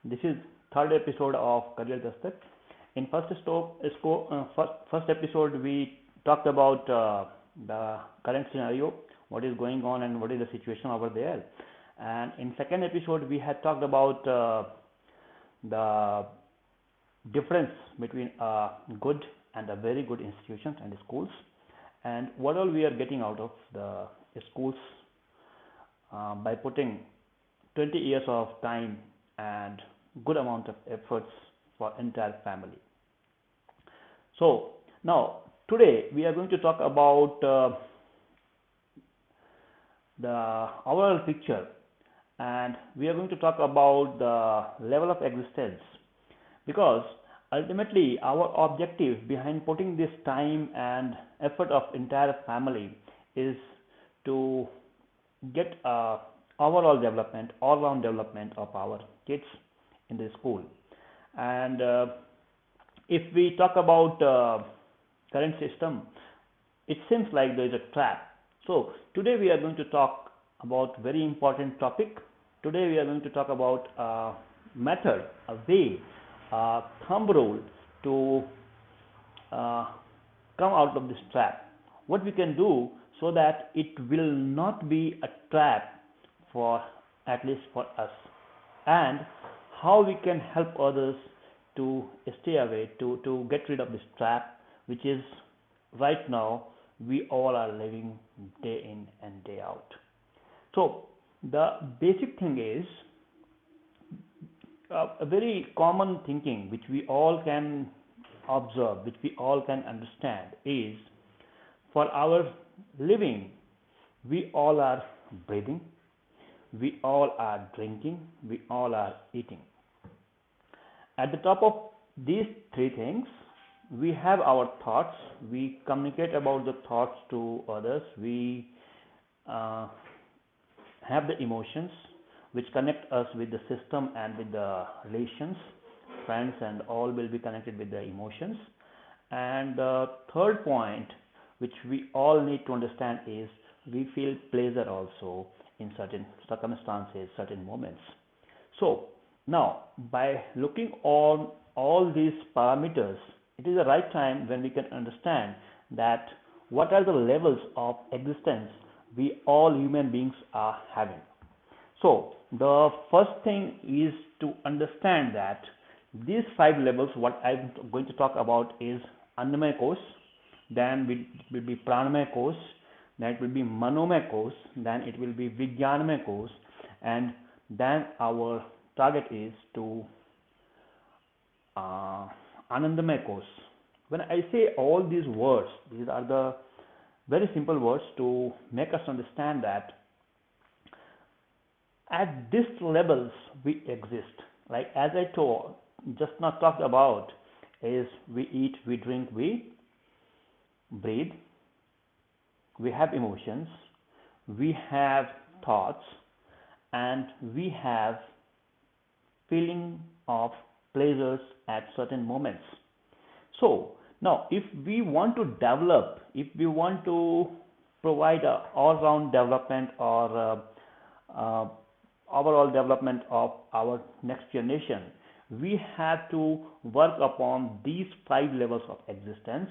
This is third episode of Career Dastak. In first episode, we talked about the current scenario, what is going on, and what is the situation over there. And in second episode, we had talked about the difference between a good and a very good institutions and schools, and what all we are getting out of the schools by putting 20 years of time and good amount of efforts for entire family. So now today we are going to talk about the overall picture, and we are going to talk about the level of existence, because ultimately our objective behind putting this time and effort of entire family is to get a overall development, all round development of our kids in the school. And if we talk about current system, it seems like there is a trap. So today we are going to talk about very important topic. Today we are going to talk about a method, a way, a thumb rule to uh, come out of this trap. What we can do so that it will not be a trap for, at least for us, and how we can help others to stay away, to get rid of this trap, which is right now we all are living day in and day out. So the basic thing is a very common thinking which we all can observe, which we all can understand, is for our living, we all are breathing, we all are drinking, we all are eating. At the top of these three things, we have our thoughts. We communicate about the thoughts to others. We uh, have the emotions which connect us with the system and with the relations. Friends and all will be connected with the emotions. And the third point, which we all need to understand, is we feel pleasure also in certain circumstances, certain moments. So now, by looking on all these parameters, it is the right time when we can understand that what are the levels of existence we all human beings are having. So the first thing is to understand that these five levels, what I'm going to talk about, is Annamaya Kosh, then it will be Pranamaya Kosh, then it will be Manomaya Kosh, then it will be Vijnanamaya Kosh, and then our target is to Anandamaya Kosh. When I say all these words, these are the very simple words to make us understand that at these levels we exist. Like as I told, just not talked about, is we eat, we drink, we breathe, we have emotions, we have thoughts, and we have feeling of pleasures at certain moments. So now if we want to develop, if we want to provide a all round development, or uh, overall development of our next generation, we have to work upon these five levels of existence,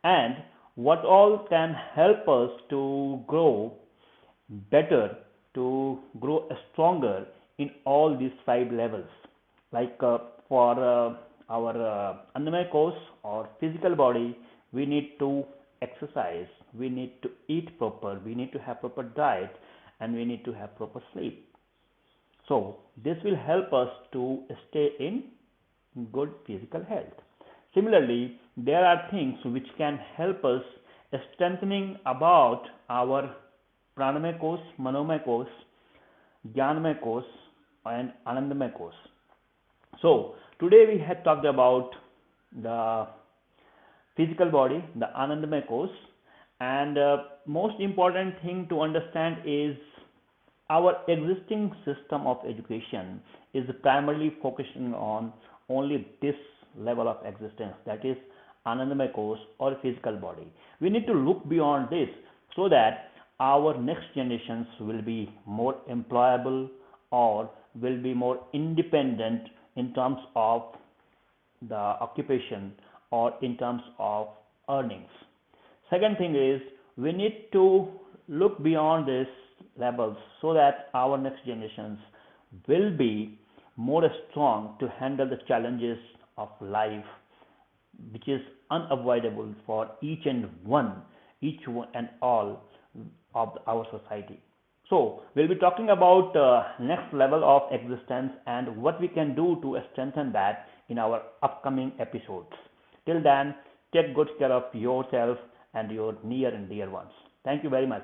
and what all can help us to grow better, to grow stronger in all these five levels. Like for our Annamaya Kosh or physical body, we need to exercise, we need to eat proper, we need to have proper diet, and we need to have proper sleep. So this will help us to stay in good physical health. Similarly, there are things which can help us strengthening about our Pranamaya Kosh, Manomaya Kosh, Jnanamaya Kosh, and Anandamaya Kosh. So today we had talked about the physical body, the Anandamaya Kosh, and most important thing to understand is our existing system of education is primarily focusing on only this level of existence, that is Anandamaya Kosh or physical body. We need to look beyond this so that our next generations will be more employable, or will be more independent in terms of the occupation or in terms of earnings. Second thing is we need to look beyond these levels so that our next generations will be more strong to handle the challenges of life, which is unavoidable for each one and all of our society. So we'll be talking about next level of existence and what we can do to strengthen that in our upcoming episodes. Till then, take good care of yourself and your near and dear ones. Thank you very much.